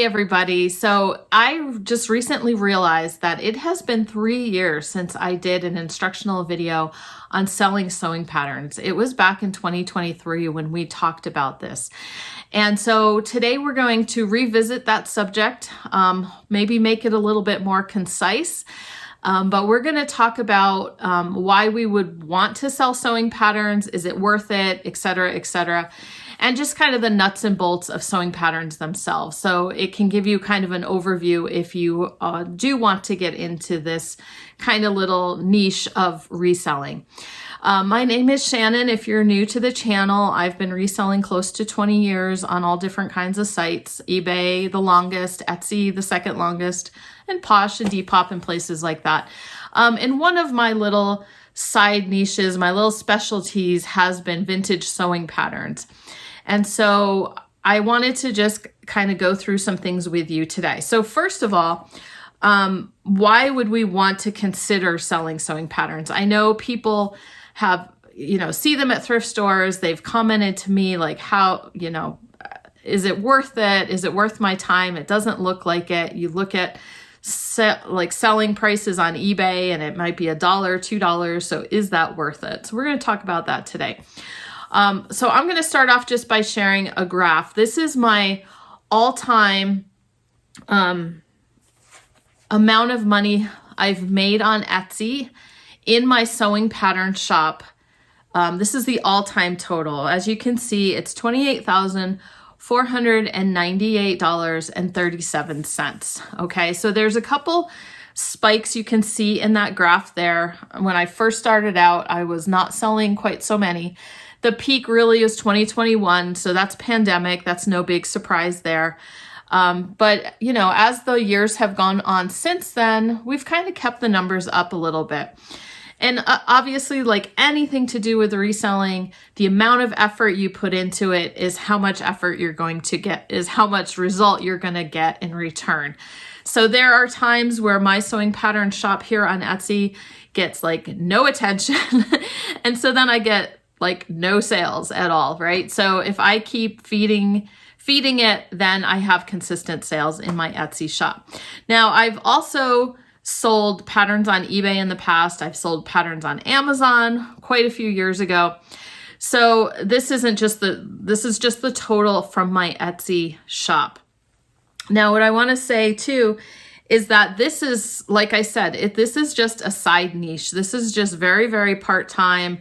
everybody. So I just recently realized that it has been 3 years since I did an instructional video on selling sewing patterns. It was back in 2023 when we talked about this. And so today we're going to revisit that subject, maybe make it a little bit more concise. But we're going to talk about why we would want to sell sewing patterns. Is it worth it, et cetera, and just kind of the nuts and bolts of sewing patterns themselves. So it can give you kind of an overview if you do want to get into this kind of little niche of reselling. My name is Shannon. If you're new to the channel, I've been reselling close to 20 years on all different kinds of sites. eBay, the longest, Etsy, the second longest, and Posh and Depop and places like that. And one of my little side niches, my little specialties has been vintage sewing patterns. And so I wanted to just kind of go through some things with you today. So first of all, why would we want to consider selling sewing patterns? I know people have, see them at thrift stores. They've commented to me like, how, is it worth it? Is it worth my time? It doesn't look like it. You look at selling prices on eBay and it might be $1, $2. So is that worth it? So we're going to talk about that today. So I'm going to start off just by sharing a graph. This is my all-time amount of money I've made on Etsy in my sewing pattern shop. This is the all-time total. As you can see, it's $28,498.37. Okay, so there's a couple spikes you can see in that graph there. When I first started out, I was not selling quite so many. The peak really is 2021, so that's pandemic. That's no big surprise there. But, as the years have gone on since then, we've kind of kept the numbers up a little bit. And obviously, like anything to do with reselling, the amount of effort you put into it is how much effort you're going to get, is how much result you're going to get in return. So there are times where my sewing pattern shop here on Etsy gets like no attention. And so then I get like no sales at all, right? So if I keep feeding it, then I have consistent sales in my Etsy shop. Now, I've also sold patterns on eBay in the past. I've sold patterns on Amazon quite a few years ago. So this is just the total from my Etsy shop. Now, what I want to say too is that this is, like I said, this is just a side niche. This is just very, very part-time.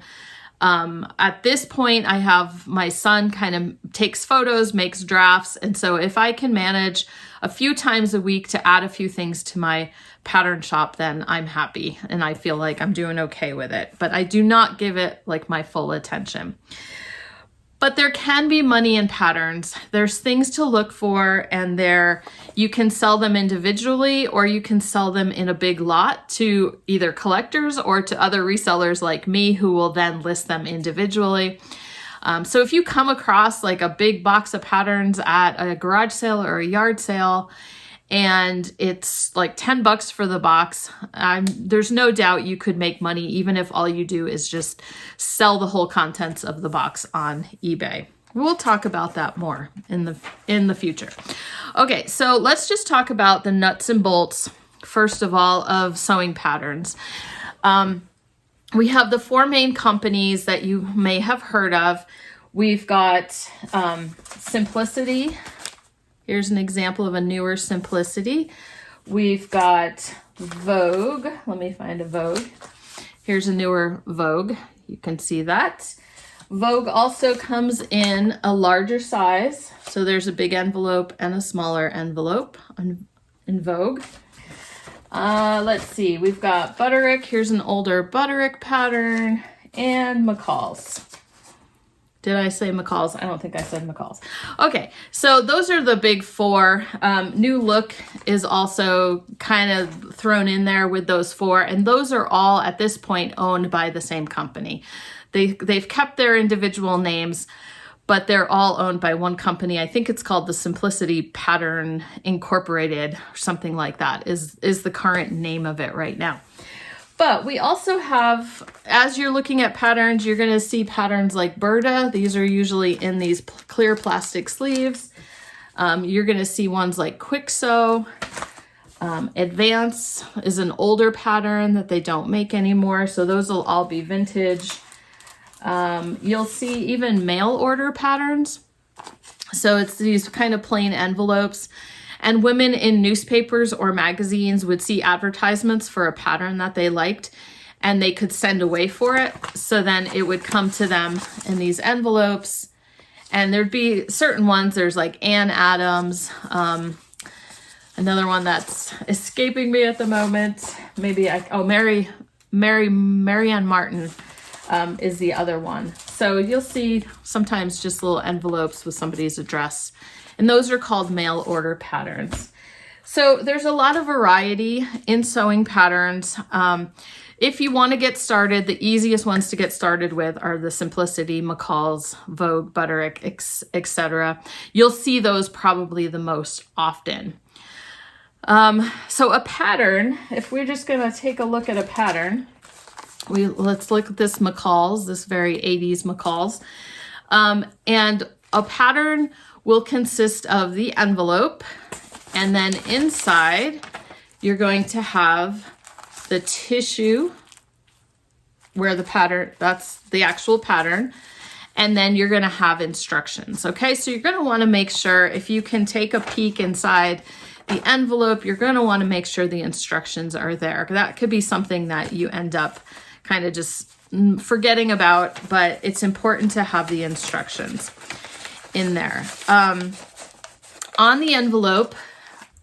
At this point, I have my son kind of takes photos, makes drafts. And so if I can manage a few times a week to add a few things to my pattern shop, then I'm happy and I feel like I'm doing okay with it. But I do not give it like my full attention. But there can be money in patterns. There's things to look for, and you can sell them individually or you can sell them in a big lot to either collectors or to other resellers like me who will then list them individually. So if you come across like a big box of patterns at a garage sale or a yard sale, and it's like $10 for the box, there's no doubt you could make money even if all you do is just sell the whole contents of the box on eBay. We'll talk about that more in the future. Okay, so let's just talk about the nuts and bolts, first of all, of sewing patterns. We have the 4 main companies that you may have heard of. We've got Simplicity. Here's an example of a newer Simplicity. We've got Vogue. Let me find a Vogue. Here's a newer Vogue. You can see that. Vogue also comes in a larger size. So there's a big envelope and a smaller envelope in Vogue. Let's see. We've got Butterick. Here's an older Butterick pattern. And McCall's. Did I say McCall's? I don't think I said McCall's. Okay, so those are the big 4. New Look is also kind of thrown in there with those 4, and those are all at this point owned by the same company. They've kept their individual names, but they're all owned by one company. I think it's called the Simplicity Pattern Incorporated, or something like that is the current name of it right now. But we also have, as you're looking at patterns, you're going to see patterns like Berta. These are usually in these clear plastic sleeves. You're going to see ones like Quick Sew. Advance is an older pattern that they don't make anymore. So those will all be vintage. You'll see even mail order patterns. So it's these kind of plain envelopes. And women in newspapers or magazines would see advertisements for a pattern that they liked, and they could send away for it. So then it would come to them in these envelopes. And there'd be certain ones, there's like Ann Adams, another one that's escaping me at the moment. Maybe Marianne Martin is the other one. So you'll see sometimes just little envelopes with somebody's address, and those are called mail order patterns. So there's a lot of variety in sewing patterns. If you want to get started, the easiest ones to get started with are the Simplicity, McCall's, Vogue, Butterick, etc. You'll see those probably the most often. So a pattern, if we're just going to take a look at a pattern, let's look at this McCall's, this very 80s McCall's. And a pattern will consist of the envelope, and then inside you're going to have the tissue where the pattern, that's the actual pattern. And then you're going to have instructions. Okay, so you're going to want to make sure, if you can take a peek inside the envelope, you're going to want to make sure the instructions are there. That could be something that you end up kind of just forgetting about, but it's important to have the instructions in there. On the envelope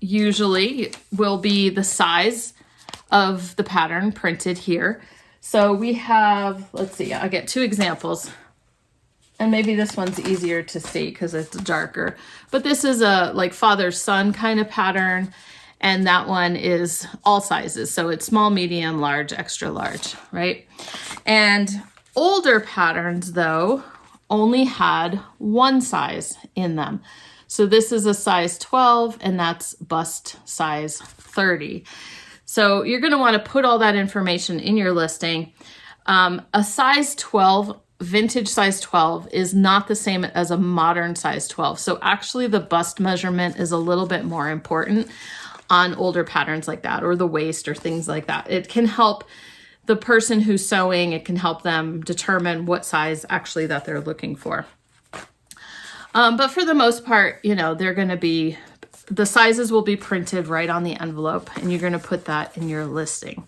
usually will be the size of the pattern printed here. So we have, let's see, I'll get two examples. And maybe this one's easier to see because it's darker. But this is a like father-son kind of pattern. And that one is all sizes. So it's small, medium, large, extra large, right? And older patterns, though, only had one size in them. So this is a size 12, and that's bust size 30. So you're going to want to put all that information in your listing. A size 12, vintage size 12, is not the same as a modern size 12. So actually the bust measurement is a little bit more important on older patterns like that, or the waist or things like that. It can help the person who's sewing, it can help them determine what size actually that they're looking for. But for the most part, you know, they're going to be, the sizes will be printed right on the envelope, and you're going to put that in your listing.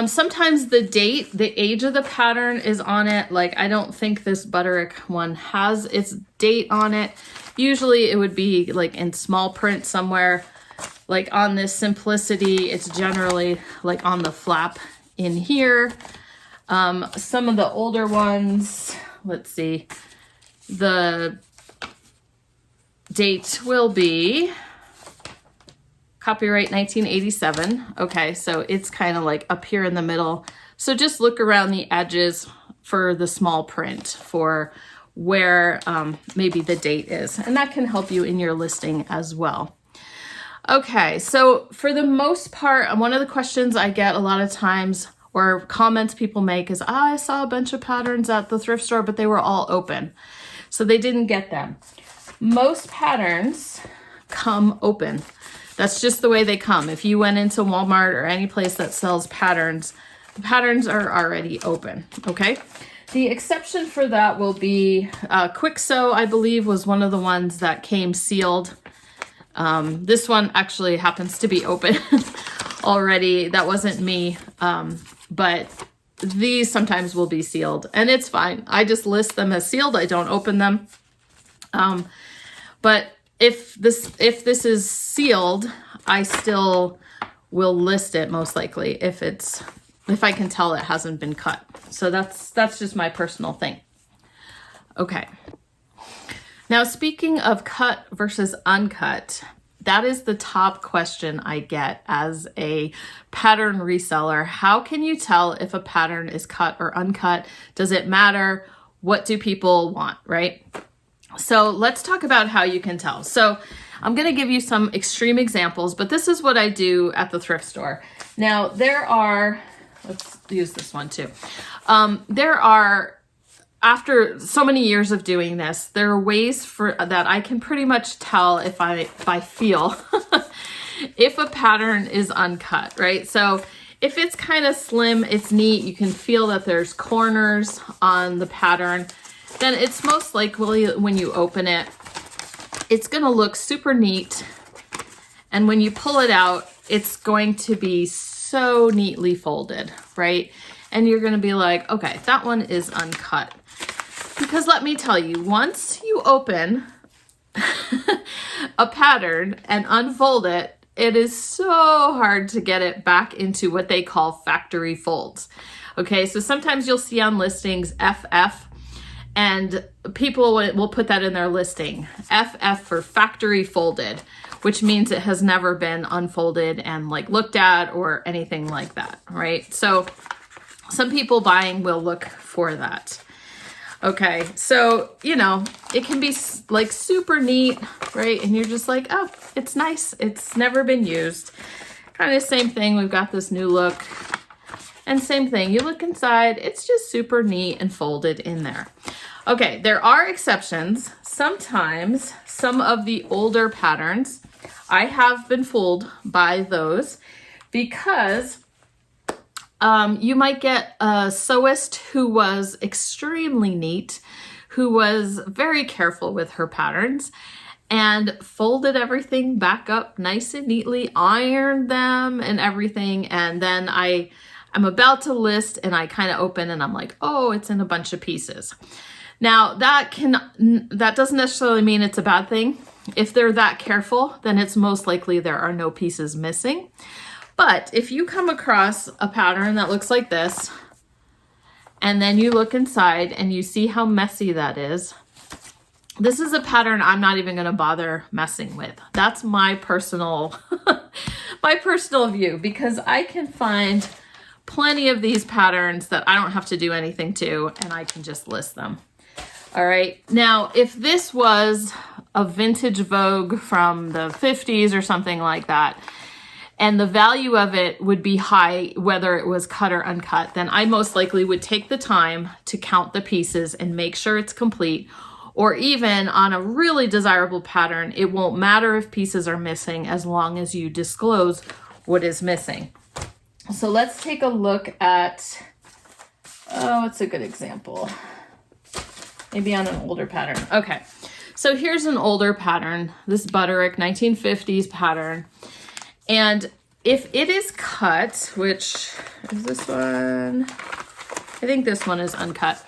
Sometimes the date, the age of the pattern is on it. Like, I don't think this Butterick one has its date on it. Usually it would be like in small print somewhere. Like on this Simplicity, it's generally like on the flap in here. Some of the older ones, let's see, the date will be copyright 1987. Okay, so it's kind of like up here in the middle. So just look around the edges for the small print for where maybe the date is. And that can help you in your listing as well. Okay, so for the most part, one of the questions I get a lot of times, or comments people make, is, I saw a bunch of patterns at the thrift store, but they were all open. So they didn't get them. Most patterns come open. That's just the way they come. If you went into Walmart or any place that sells patterns, the patterns are already open, okay? The exception for that will be Quick Sew, I believe, was one of the ones that came sealed. This one actually happens to be open already. That wasn't me, but these sometimes will be sealed, and it's fine. I just list them as sealed. I don't open them. But if this is sealed, I still will list it most likely if I can tell it hasn't been cut. So that's just my personal thing. Okay. Now, speaking of cut versus uncut, that is the top question I get as a pattern reseller. How can you tell if a pattern is cut or uncut? Does it matter? What do people want, right? So let's talk about how you can tell. So I'm going to give you some extreme examples, but this is what I do at the thrift store. Now, there are, let's use this one too. There are after so many years of doing this, there are ways for that I can pretty much tell if I feel if a pattern is uncut, right? So if it's kind of slim, it's neat, you can feel that there's corners on the pattern, then it's most likely when you open it, it's gonna look super neat. And when you pull it out, it's going to be so neatly folded, right? And you're gonna be like, okay, that one is uncut. Because let me tell you, once you open a pattern and unfold it, it is so hard to get it back into what they call factory folds. Okay, so sometimes you'll see on listings FF, and people will put that in their listing. FF for factory folded, which means it has never been unfolded and like looked at or anything like that, right? So some people buying will look for that. Okay, so, you know, it can be like super neat, right? And you're just like, oh, it's nice. It's never been used. Kind of same thing. We've got this new look. And same thing. You look inside, it's just super neat and folded in there. Okay, there are exceptions. Sometimes some of the older patterns, I have been fooled by those because you might get a sewist who was extremely neat, who was very careful with her patterns and folded everything back up nice and neatly, ironed them and everything. And then I'm about to list and I kind of open and I'm like, oh, it's in a bunch of pieces. Now that doesn't necessarily mean it's a bad thing. If they're that careful, then it's most likely there are no pieces missing. But if you come across a pattern that looks like this, and then you look inside and you see how messy that is, this is a pattern I'm not even gonna bother messing with. That's my personal, my personal view, because I can find plenty of these patterns that I don't have to do anything to, and I can just list them. All right, now if this was a vintage Vogue from the 50s or something like that, and the value of it would be high, whether it was cut or uncut, then I most likely would take the time to count the pieces and make sure it's complete. Or even on a really desirable pattern, it won't matter if pieces are missing as long as you disclose what is missing. So let's take a look at, oh, what's a good example? Maybe on an older pattern. Okay, so here's an older pattern, this Butterick 1950s pattern. And if it is cut, which is this one, I think this one is uncut,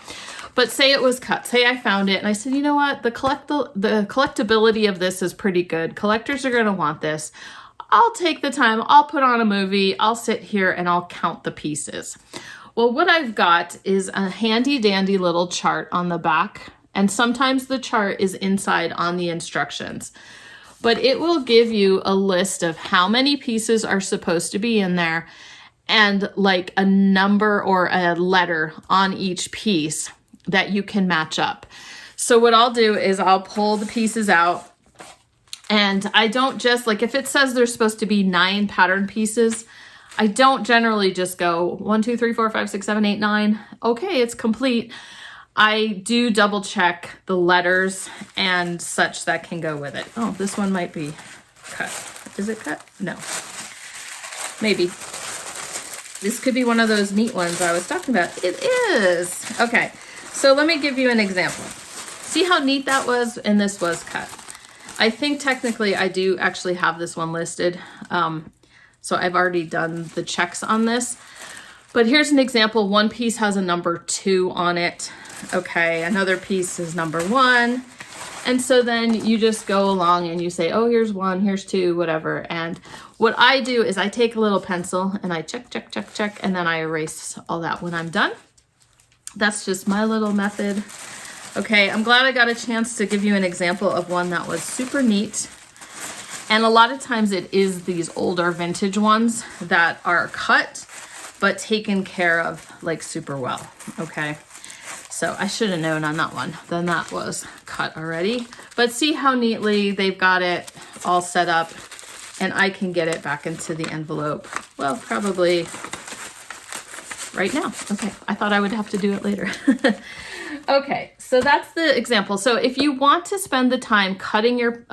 but say it was cut, say I found it and I said, you know what, the collectability of this is pretty good. Collectors are gonna want this. I'll take the time, I'll put on a movie, I'll sit here and I'll count the pieces. Well, what I've got is a handy dandy little chart on the back, and sometimes the chart is inside on the instructions. But it will give you a list of how many pieces are supposed to be in there and like a number or a letter on each piece that you can match up. So what I'll do is I'll pull the pieces out, and I don't just, like if it says there's supposed to be 9 pattern pieces, I don't generally just go 1, 2, 3, 4, 5, 6, 7, 8, 9. Okay, it's complete. I do double check the letters and such that can go with it. Oh, this one might be cut. Is it cut? No. Maybe. This could be one of those neat ones I was talking about. It is. Okay, so let me give you an example. See how neat that was? And this was cut. I think technically I do actually have this one listed. So I've already done the checks on this. But here's an example. One piece has a number 2 on it. Okay, another piece is number 1. And so then you just go along and you say, oh, here's 1, here's 2, whatever. And what I do is I take a little pencil and I check, check, check, check, and then I erase all that when I'm done. That's just my little method. Okay, I'm glad I got a chance to give you an example of one that was super neat. And a lot of times it is these older vintage ones that are cut, but taken care of like super well, okay? So I should have known on that one, then that was cut already. But see how neatly they've got it all set up, and I can get it back into the envelope. Well, probably right now. Okay, I thought I would have to do it later. Okay, so that's the example. So if you want to spend the time cutting your,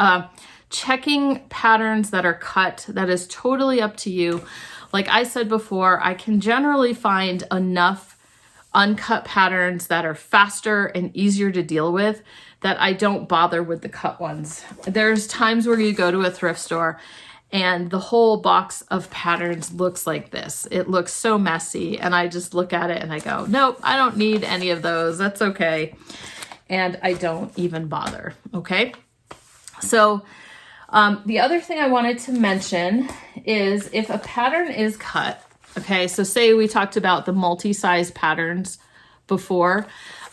checking patterns that are cut, that is totally up to you. Like I said before, I can generally find enough uncut patterns that are faster and easier to deal with that I don't bother with the cut ones. There's times where you go to a thrift store and the whole box of patterns looks like this. It looks so messy, and I just look at it and I go, nope, I don't need any of those. That's okay. And I don't even bother, okay? So the other thing I wanted to mention is if a pattern is cut, okay, so say we talked about the multi-size patterns before.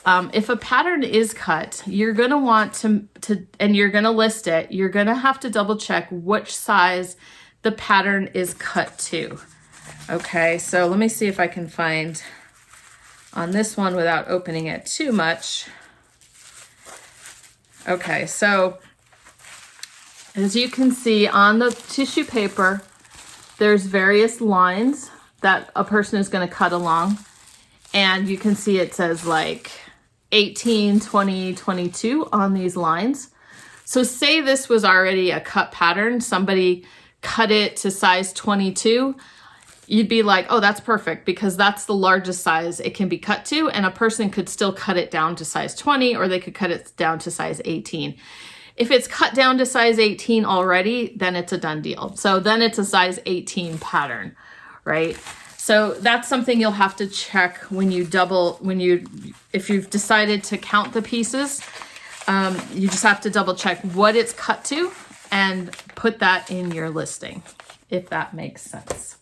If a pattern is cut, you're going to want to, and you're going to list it, you're going to have to double check which size the pattern is cut to. Okay, so let me see if I can find on this one without opening it too much. Okay, so as you can see on the tissue paper, there's various lines that a person is going to cut along. And you can see it says like 18, 20, 22 on these lines. So say this was already a cut pattern, somebody cut it to size 22, you'd be like, oh, that's perfect because that's the largest size it can be cut to, and a person could still cut it down to size 20 or they could cut it down to size 18. If it's cut down to size 18 already, then it's a done deal. So then it's a size 18 pattern, right? So that's something you'll have to check when you if you've decided to count the pieces, you just have to double check what it's cut to and put that in your listing, if that makes sense.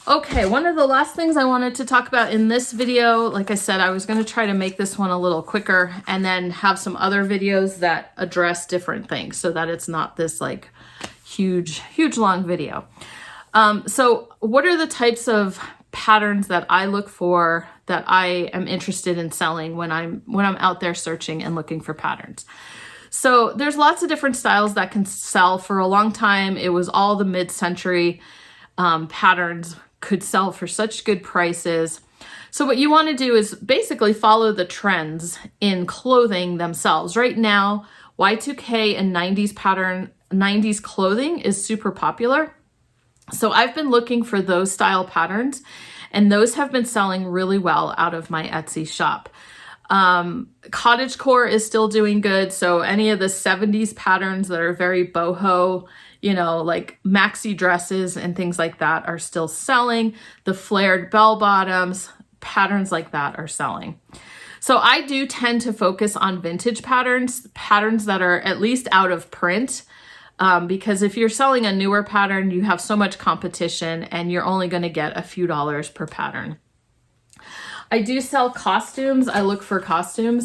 Okay, one of the last things I wanted to talk about in this video, like I said, I was going to try to make this one a little quicker and then have some other videos that address different things so that it's not this like huge long video. So what are the types of patterns that I look for that I am interested in selling when I'm out there searching and looking for patterns? So there's lots of different styles that can sell. For a long time, it was all the mid-century patterns could sell for such good prices. So what you want to do is basically follow the trends in clothing themselves. Right now, Y2K and 90s clothing is super popular. So I've been looking for those style patterns, and those have been selling really well out of my Etsy shop. Cottagecore is still doing good. So any of the 70s patterns that are very boho, you know, like maxi dresses and things like that are still selling. The flared bell bottoms, patterns like that are selling. So I do tend to focus on vintage patterns that are at least out of print. Because if you're selling a newer pattern, you have so much competition and you're only going to get a few dollars per pattern. I do sell costumes. I look for costume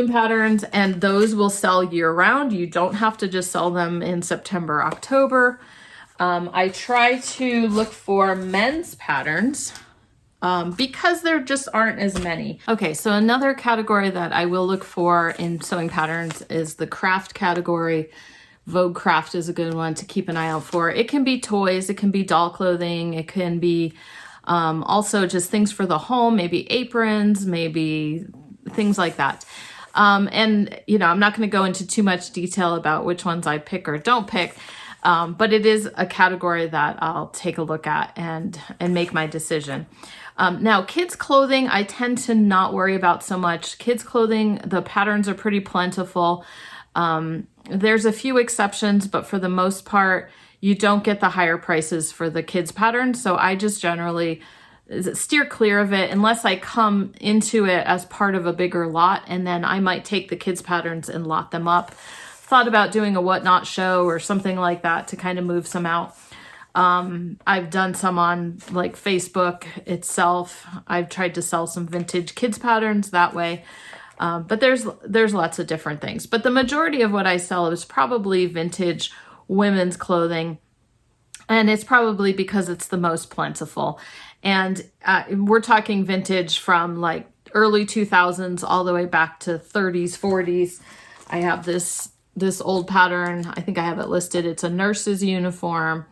patterns, and those will sell year round. You don't have to just sell them in September, October. I try to look for men's patterns because there just aren't as many. Okay, so another category that I will look for in sewing patterns is the craft category. Vogue craft is a good one to keep an eye out for. It can be toys, it can be doll clothing, it can be also just things for the home, maybe aprons, maybe things like that. And, you know, I'm not going to go into too much detail about which ones I pick or don't pick, but it is a category that I'll take a look at and make my decision. Now, kids clothing, I tend to not worry about so much. Kids clothing, the patterns are pretty plentiful. There's a few exceptions, but for the most part, you don't get the higher prices for the kids patterns. So I just generally steer clear of it unless I come into it as part of a bigger lot, and then I might take the kids patterns and lot them up. Thought about doing a whatnot show or something like that to kind of move some out. I've done some on like Facebook itself. I've tried to sell some vintage kids patterns that way. But there's lots of different things. But the majority of what I sell is probably vintage women's clothing. And it's probably because it's the most plentiful. And we're talking vintage from like early 2000s all the way back to 30s, 40s. I have this old pattern. I think I have it listed. It's a nurse's uniform.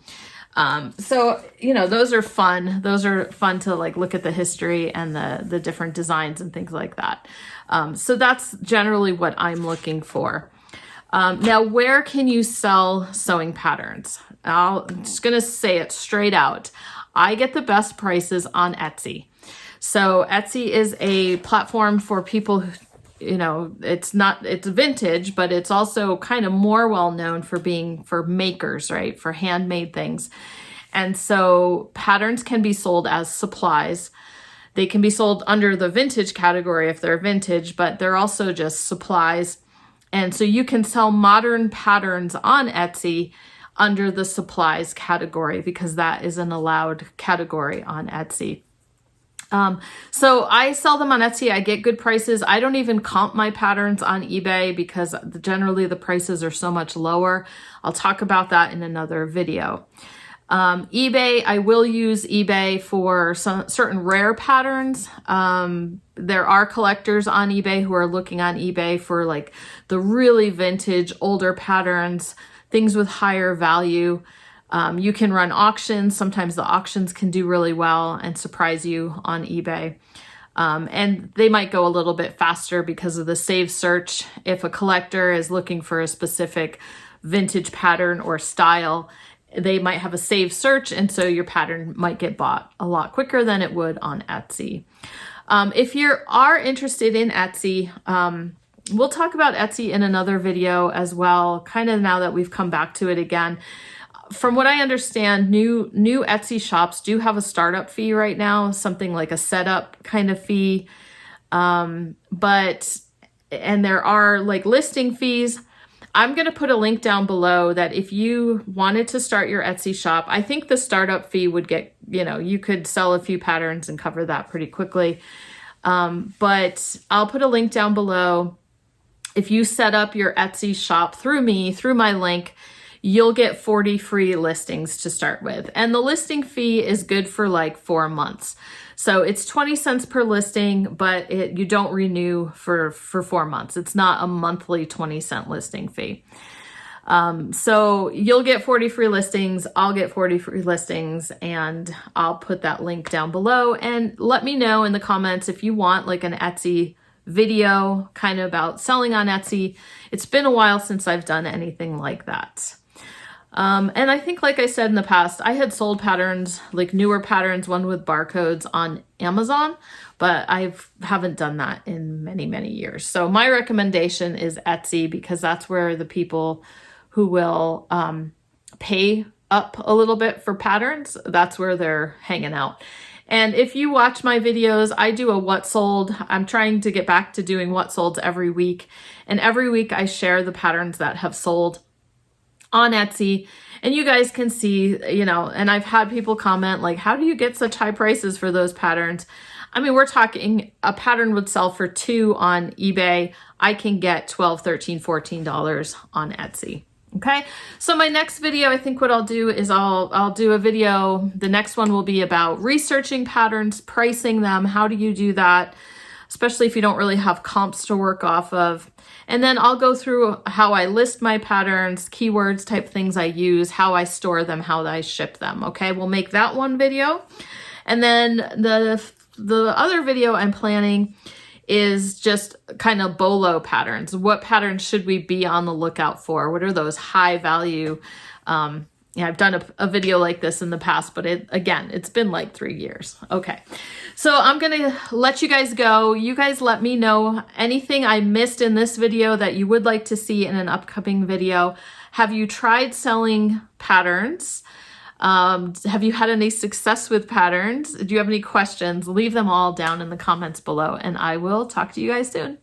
So, you know, those are fun. Those are fun to like look at the history and the different designs and things like that. So that's generally what I'm looking for. Now, where can you sell sewing patterns? I'm just going to say it straight out. I get the best prices on Etsy. So Etsy is a platform for people who, you know, it's vintage, but it's also kind of more well known for being for makers, right? For handmade things. And so patterns can be sold as supplies. They can be sold under the vintage category if they're vintage, but they're also just supplies. And so you can sell modern patterns on Etsy under the supplies category because that is an allowed category on Etsy. So I sell them on Etsy. I get good prices. I don't even comp my patterns on eBay because generally the prices are so much lower. I'll talk about that in another video. eBay, I will use eBay for some certain rare patterns. There are collectors on eBay who are looking on eBay for like the really vintage, older patterns, things with higher value. You can run auctions. Sometimes the auctions can do really well and surprise you on eBay. And they might go a little bit faster because of the save search. If a collector is looking for a specific vintage pattern or style, they might have a save search, and so your pattern might get bought a lot quicker than it would on Etsy. If you are interested in Etsy, we'll talk about Etsy in another video as well, kind of now that we've come back to it again. From what I understand, new Etsy shops do have a startup fee right now, something like a setup kind of fee. And there are like listing fees. I'm going to put a link down below that if you wanted to start your Etsy shop, I think the startup fee would get, you know, you could sell a few patterns and cover that pretty quickly. But I'll put a link down below. If you set up your Etsy shop through me, through my link, you'll get 40 free listings to start with. And the listing fee is good for like 4 months. So it's 20 cents per listing, but you don't renew for 4 months. It's not a monthly 20-cent listing fee. So you'll get 40 free listings. I'll get 40 free listings, and I'll put that link down below. And let me know in the comments if you want like an Etsy video kind of about selling on Etsy. It's been a while since I've done anything like that. And I think, like I said in the past, I had sold patterns, like newer patterns, one with barcodes on Amazon, but I haven't done that in many, many years. So my recommendation is Etsy because that's where the people who will pay up a little bit for patterns, that's where they're hanging out. And if you watch my videos, I do a what sold. I'm trying to get back to doing what solds every week. And every week I share the patterns that have sold on Etsy, and you guys can see, you know, and I've had people comment like, how do you get such high prices for those patterns? I mean, we're talking a pattern would sell for $2 on eBay. I can get $12, $13, $14 on Etsy. Okay. So my next video, I think what I'll do is I'll do a video. The next one will be about researching patterns, pricing them. How do you do that? Especially if you don't really have comps to work off of. And then I'll go through how I list my patterns, keywords, type things I use, how I store them, how I ship them. Okay, we'll make that one video. And then the other video I'm planning is just kind of BOLO patterns. What patterns should we be on the lookout for? What are those high value? Yeah, I've done a video like this in the past, but it's been like 3 years. Okay, so I'm gonna let you guys go. You guys let me know anything I missed in this video that you would like to see in an upcoming video. Have you tried selling patterns? Have you had any success with patterns? Do you have any questions? Leave them all down in the comments below, and I will talk to you guys soon.